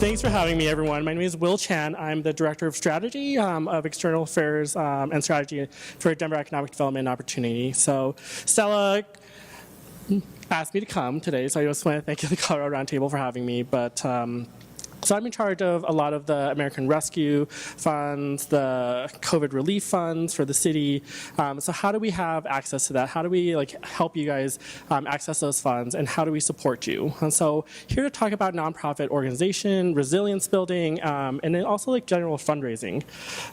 Thanks for having me, everyone. My name is Will Chen. I'm the Director of Strategy of External Affairs and Strategy for Denver Economic Development and Opportunity. So Stella asked me to come today, so I just want to thank the Colorado Roundtable for having me. So I'm in charge of a lot of the American Rescue Funds, the COVID relief funds for the city. So how do we have access to that? How do we help you guys access those funds, and how do we support you? And so here to talk about nonprofit organization, resilience building, and then also general fundraising.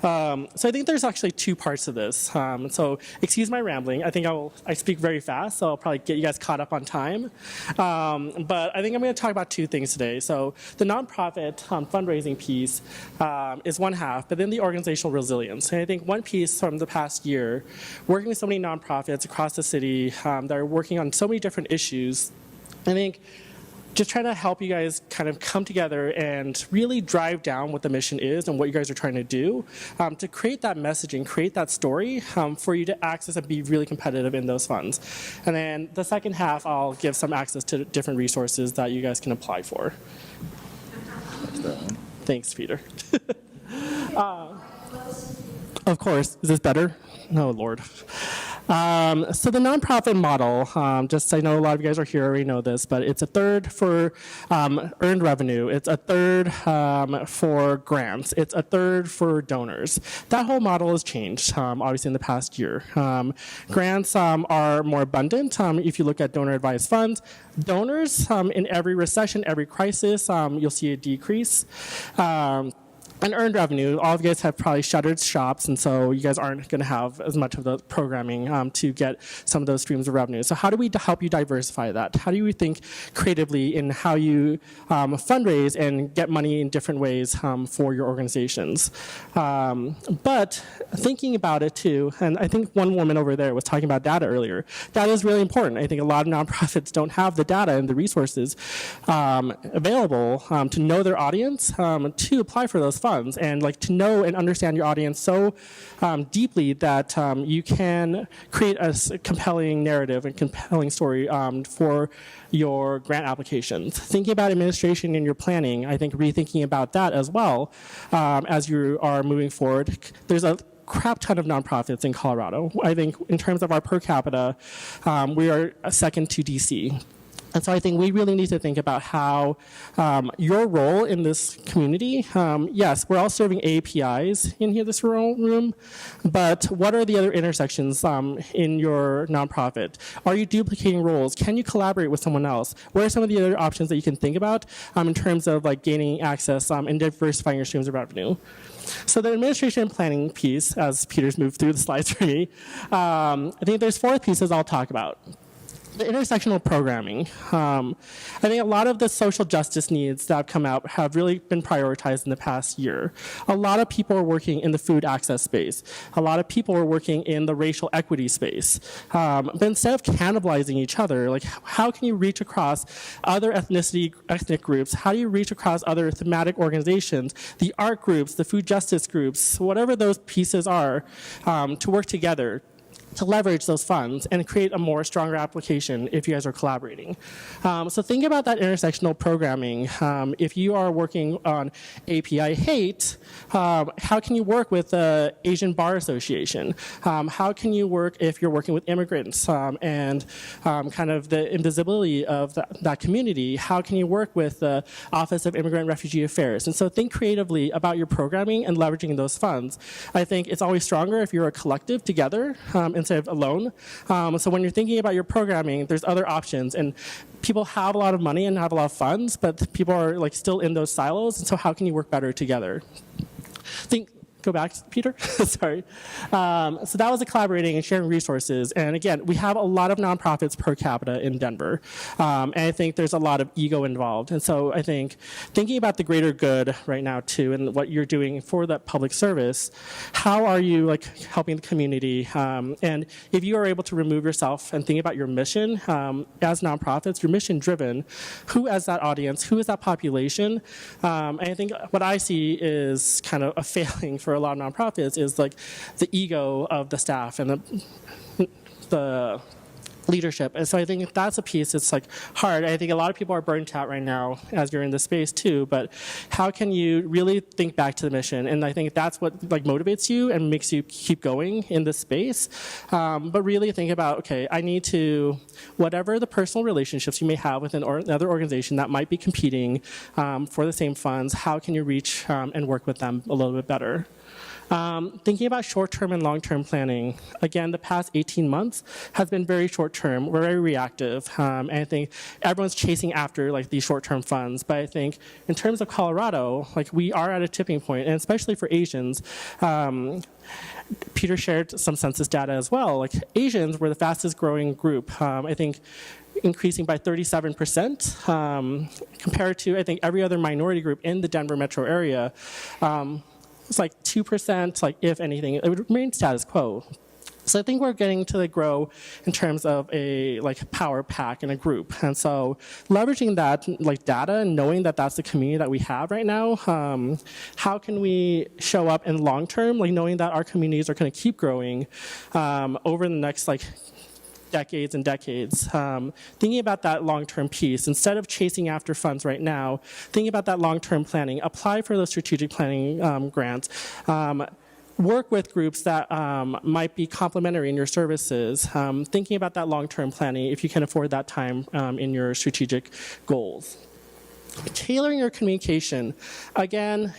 So I think there's actually two parts to this. So excuse my rambling. I think I speak very fast, so I'll probably get you guys caught up on time. But I think I'm going to talk about two things today. So the nonprofit fundraising piece is one half, but then the organizational resilience. And I think one piece from the past year, working with so many nonprofits across the city that are working on so many different issues, I think just trying to help you guys kind of come together and really drive down what the mission is and what you guys are trying to do to create that messaging, create that story for you to access and be really competitive in those funds. And then the second half, I'll give some access to different resources that you guys can apply for. Thanks, Peter. Of course. Is this better? Oh, Lord. So the nonprofit model, just I know a lot of you guys are here already know this, but it's a third for earned revenue. It's a third for grants. It's a third for donors. That whole model has changed, obviously, in the past year. Grants are more abundant if you look at donor-advised funds. Donors, in every recession, every crisis, you'll see a decrease. And earned revenue, all of you guys have probably shuttered shops, and so you guys aren't going to have as much of the programming to get some of those streams of revenue. So how do we help you diversify that? How do you think creatively in how you fundraise and get money in different ways for your organizations? But thinking about it too, and I think one woman over there was talking about data earlier. Data is really important. I think a lot of nonprofits don't have the data and the resources available to know their audience, to apply for those funds, and to know and understand your audience so deeply that you can create a compelling narrative and compelling story for your grant applications. Thinking about administration in your planning, I think rethinking about that as well as you are moving forward. There's a crap ton of nonprofits in Colorado. I think in terms of our per capita, we are second to DC. And so I think we really need to think about how your role in this community, yes, we're all serving APIs in here, this room, but what are the other intersections in your nonprofit? Are you duplicating roles? Can you collaborate with someone else? What are some of the other options that you can think about in terms of gaining access and diversifying your streams of revenue? So the administration and planning piece, as Peter's moved through the slides for me, I think there's four pieces I'll talk about. The intersectional programming. I think a lot of the social justice needs that have come out have really been prioritized in the past year. A lot of people are working in the food access space. A lot of people are working in the racial equity space. But instead of cannibalizing each other, how can you reach across other ethnic groups? How do you reach across other thematic organizations, the art groups, the food justice groups, whatever those pieces are, to work together to leverage those funds and create a more stronger application if you guys are collaborating. So think about that intersectional programming. If you are working on API hate, how can you work with the Asian Bar Association? How can you work if you're working with immigrants and kind of the invisibility of that community? How can you work with the Office of Immigrant and Refugee Affairs? And so think creatively about your programming and leveraging those funds. I think it's always stronger if you're a collective together instead of alone. So when you're thinking about your programming, there's other options, and people have a lot of money and have a lot of funds, but people are still in those silos, and so how can you work better together? Go back, Peter. Sorry. So that was the collaborating and sharing resources. And again, we have a lot of nonprofits per capita in Denver. And I think there's a lot of ego involved. And so I think thinking about the greater good right now too, and what you're doing for that public service, how are you helping the community? And if you are able to remove yourself and think about your mission as nonprofits, you're mission driven, who as that audience, who is that population? And I think what I see is kind of a failing for a lot of nonprofits is the ego of the staff and the leadership. And so I think that's a piece that's like hard. I think a lot of people are burnt out right now as you're in this space too, but how can you really think back to the mission? And I think that's what like motivates you and makes you keep going in this space. But really think about, okay, I need to, whatever the personal relationships you may have with another organization that might be competing for the same funds, how can you reach and work with them a little bit better? Thinking about short-term and long-term planning, again, the past 18 months has been very short-term. We're very reactive, and I think everyone's chasing after like these short-term funds. But I think in terms of Colorado, like we are at a tipping point, and especially for Asians. Peter shared some census data as well. Like Asians were the fastest-growing group. I think increasing by 37% compared to I think every other minority group in the Denver metro area. It's like 2%, like if anything, it would remain status quo. So I think we're getting to grow in terms of a like power pack in a group. And so leveraging that like data and knowing that that's the community that we have right now, how can we show up in long term, like knowing that our communities are going to keep growing over the next like decades and decades, thinking about that long-term piece. Instead of chasing after funds right now, thinking about that long-term planning, apply for those strategic planning grants, work with groups that might be complementary in your services, thinking about that long-term planning if you can afford that time in your strategic goals. Tailoring your communication. Again,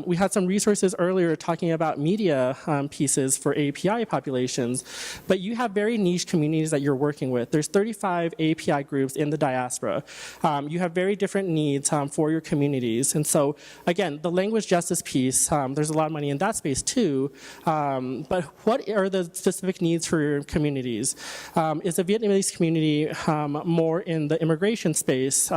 we had some resources earlier talking about media pieces for API populations, but you have very niche communities that you're working with. There's 35 API groups in the diaspora. You have very different needs for your communities. And so, again, the language justice piece, there's a lot of money in that space too, but what are the specific needs for your communities? Is the Vietnamese community more in the immigration space?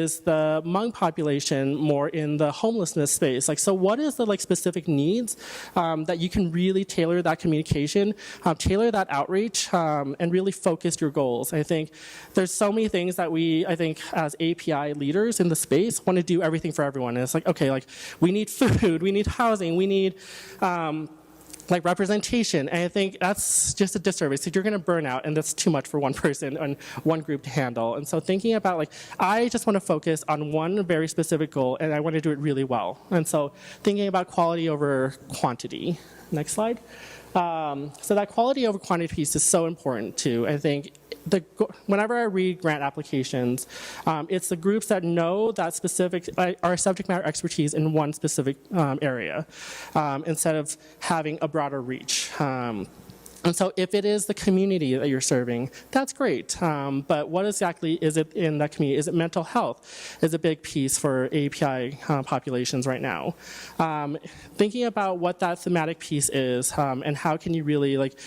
Is the Hmong population more in the homelessness space? Like, so what is the like specific needs that you can really tailor that communication, tailor that outreach, and really focus your goals? I think there's so many things that we, I think, as API leaders in the space, want to do everything for everyone. And it's like, okay, like we need food, we need housing, we need like representation, and I think that's just a disservice. So you're going to burn out, and that's too much for one person and one group to handle. And so thinking about like, I just want to focus on one very specific goal, and I want to do it really well. And so thinking about quality over quantity. Next slide. So that quality over quantity piece is so important too. I think whenever I read grant applications, it's the groups that know that specific, our subject matter expertise in one specific area, instead of having a broader reach. And so if it is the community that you're serving, that's great. But what exactly is it in that community? Is it mental health? Is a big piece for API populations right now. Thinking about what that thematic piece is and how can you really like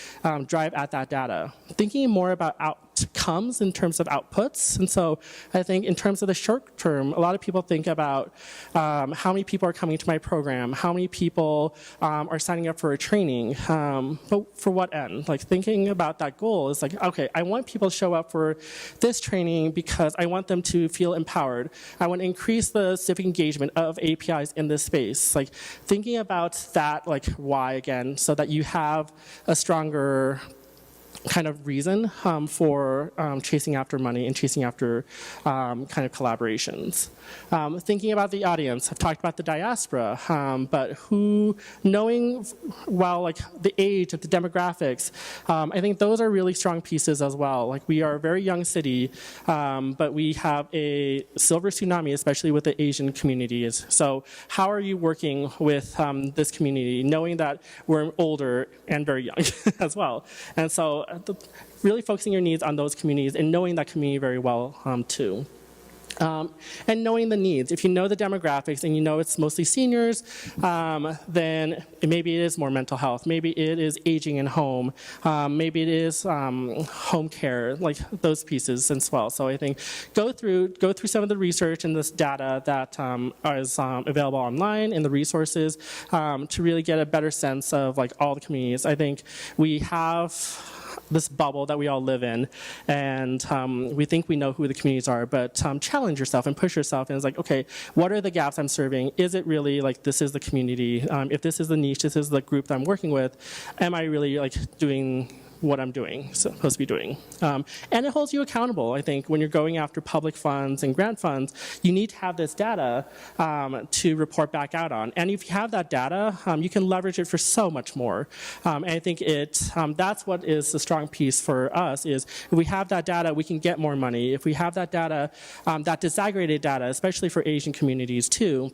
drive at that data. Thinking more about outcomes in terms of outputs. And so I think in terms of the short term, a lot of people think about how many people are coming to my program, how many people are signing up for a training, but for what end? Like thinking about that goal is like, okay, I want people to show up for this training because I want them to feel empowered. I want to increase the civic engagement of APIs in this space. Like thinking about that, like why again, so that you have a stronger kind of reason for chasing after money and chasing after kind of collaborations. Thinking about the audience, I've talked about the diaspora, but who, knowing well, like the age of the demographics, I think those are really strong pieces as well. Like we are a very young city, but we have a silver tsunami, especially with the Asian communities. So how are you working with this community, knowing that we're older and very young as well? And so really focusing your needs on those communities and knowing that community very well too. And knowing the needs. If you know the demographics and you know it's mostly seniors, then maybe it is more mental health. Maybe it is aging in home. Maybe it is home care, like those pieces as well. So I think go through some of the research and this data that is available online in the resources to really get a better sense of like all the communities. I think we have this bubble that we all live in, and we think we know who the communities are, but challenge yourself and push yourself, and it's like, okay, what are the gaps I'm serving? Is it really like this is the community? If this is the niche, this is the group that I'm working with, am I really like doing what I'm supposed to be doing. And it holds you accountable. I think when you're going after public funds and grant funds, you need to have this data to report back out on. And if you have that data, you can leverage it for so much more. And I think that's what is the strong piece for us is if we have that data, we can get more money. If we have that data, that disaggregated data, especially for Asian communities too,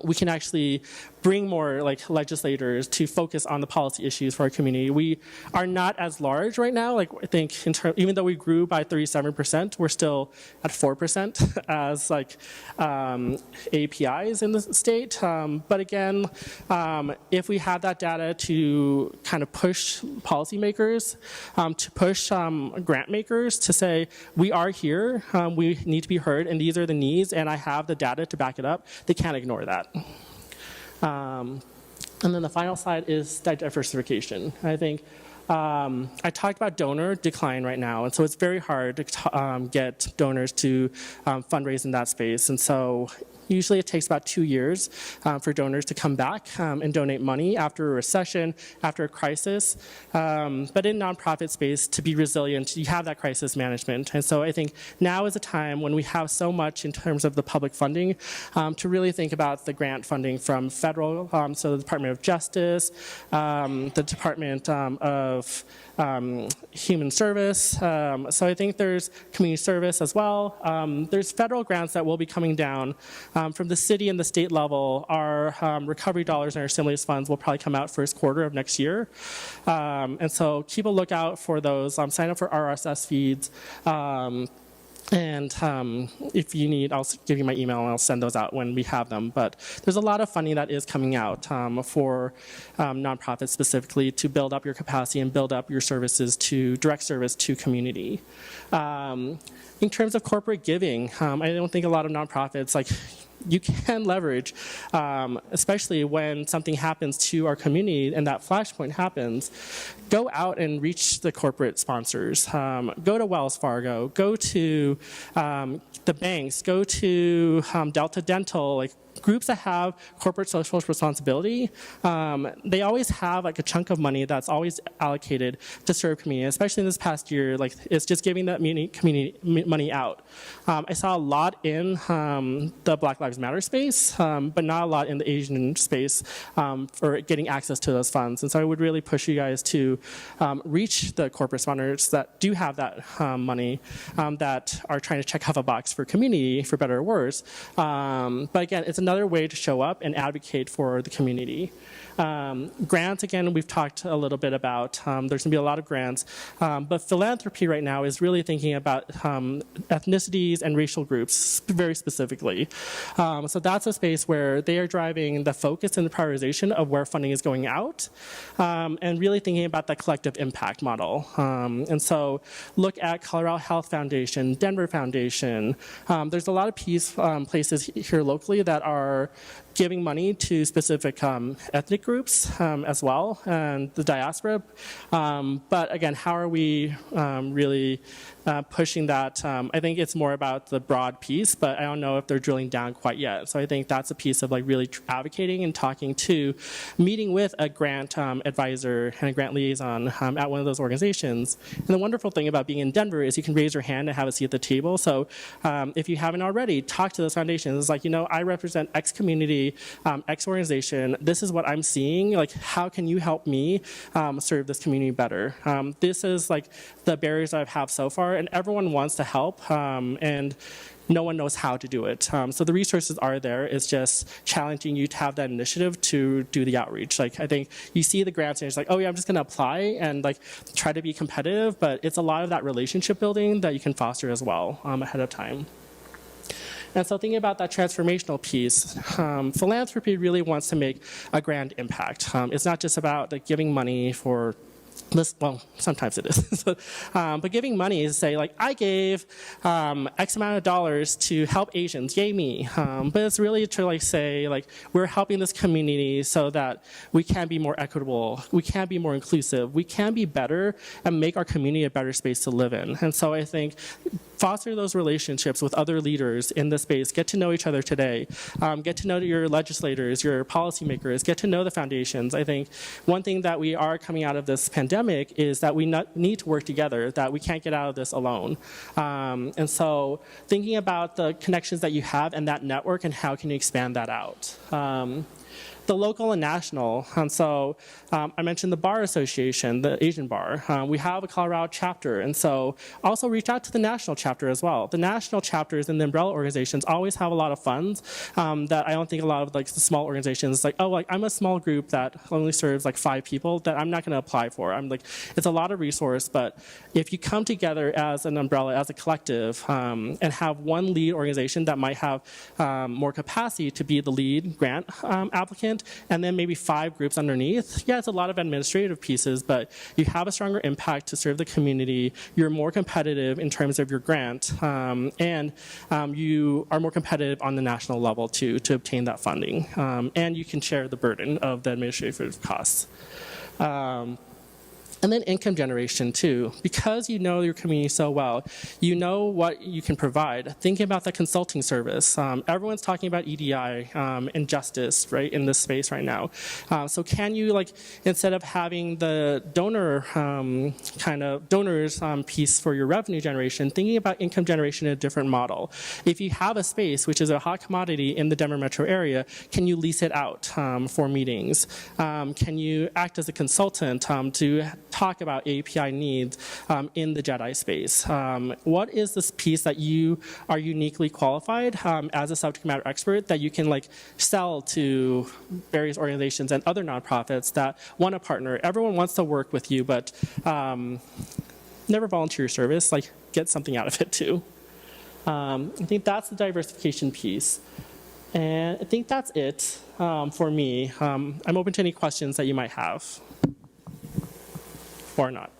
we can actually bring more legislators to focus on the policy issues for our community. We are not as large right now. I think even though we grew by 37%, we're still at 4% as APIs in the state. But again, if we have that data to kind of push policymakers, to push grant makers to say, we are here, we need to be heard, and these are the needs, and I have the data to back it up, they can't ignore that. And then the final slide is diversification. I think I talked about donor decline right now, and so it's very hard to get donors to fundraise in that space. And so usually it takes about 2 years for donors to come back and donate money after a recession, after a crisis. But in nonprofit space, to be resilient, you have that crisis management. And so I think now is a time when we have so much in terms of the public funding to really think about the grant funding from federal, so the Department of Justice, the Department of Human Service. So I think there's community service as well. There's federal grants that will be coming down. From the city and the state level, our recovery dollars and our stimulus funds will probably come out first quarter of next year. And so keep a lookout for those. Sign up for RSS feeds. And if you need, I'll give you my email and I'll send those out when we have them. But there's a lot of funding that is coming out for nonprofits specifically to build up your capacity and build up your services to direct service to community. In terms of corporate giving, I don't think a lot of nonprofits you can leverage, especially when something happens to our community and that flashpoint happens, go out and reach the corporate sponsors. Go to Wells Fargo, go to the banks, go to Delta Dental, groups that have corporate social responsibility, they always have a chunk of money that's always allocated to serve community, especially in this past year, it's just giving that community money out. I saw a lot in the Black Lives Matter space, but not a lot in the Asian space for getting access to those funds. And so I would really push you guys to reach the corporate sponsors that do have that money, that are trying to check off a box for community, for better or worse. But again, it's another way to show up and advocate for the community. Grants, again, we've talked a little bit about. There's going to be a lot of grants, but philanthropy right now is really thinking about ethnicities and racial groups very specifically. So that's a space where they are driving the focus and the prioritization of where funding is going out, and really thinking about the collective impact model. And so look at Colorado Health Foundation, Denver Foundation. There's a lot of places here locally that are giving money to specific ethnic groups as well, and the diaspora. But again, how are we really pushing that? I think it's more about the broad piece, but I don't know if they're drilling down quite yet. So I think that's a piece of really advocating and talking to, meeting with a grant advisor and a grant liaison at one of those organizations. And the wonderful thing about being in Denver is you can raise your hand and have a seat at the table. So if you haven't already, talk to those foundations. It's I represent X community, X organization. This is what I'm seeing. How can you help me serve this community better? This is the barriers I have so far, and everyone wants to help, and no one knows how to do it. So the resources are there. It's just challenging you to have that initiative to do the outreach. I think you see the grants and it's oh yeah, I'm just going to apply and try to be competitive, but it's a lot of that relationship building that you can foster as well ahead of time. And so thinking about that transformational piece, philanthropy really wants to make a grand impact. It's not just about giving money for this, well, sometimes it is. But giving money is say, I gave X amount of dollars to help Asians, yay me. But it's really to say, we're helping this community so that we can be more equitable, we can be more inclusive, we can be better and make our community a better space to live in. And so I think foster those relationships with other leaders in the space, get to know each other today, get to know your legislators, your policymakers, get to know the foundations. I think one thing that we are coming out of this pandemic pandemic is that we need to work together, that we can't get out of this alone. And so thinking about the connections that you have and that network and how can you expand that out. The local and national. And so I mentioned the bar association, the Asian bar. We have a Colorado chapter, and so also reach out to the national chapter as well. The national chapters and the umbrella organizations always have a lot of funds that I don't think a lot of like the small organizations like, oh, like I'm a small group that only serves like 5 people that I'm not going to apply for. I'm like, it's a lot of resource, but if you come together as an umbrella, as a collective, and have one lead organization that might have more capacity to be the lead grant applicant, and then maybe 5 groups underneath. Yeah, it's a lot of administrative pieces, but you have a stronger impact to serve the community. You're more competitive in terms of your grant, and you are more competitive on the national level too to obtain that funding. And you can share the burden of the administrative costs. And then income generation too. Because you know your community so well, you know what you can provide. Thinking about the consulting service. Everyone's talking about EDI and justice, right, in this space right now. So can you, like, instead of having the donor donors piece for your revenue generation, thinking about income generation in a different model. If you have a space, which is a hot commodity in the Denver metro area, can you lease it out for meetings? Can you act as a consultant to talk about API needs in the JEDI space? What is this piece that you are uniquely qualified as a subject matter expert that you can like sell to various organizations and other nonprofits that want to partner? Everyone wants to work with you, but never volunteer your service. Like, get something out of it too. I think that's the diversification piece. And I think that's it for me. I'm open to any questions that you might have. Or not.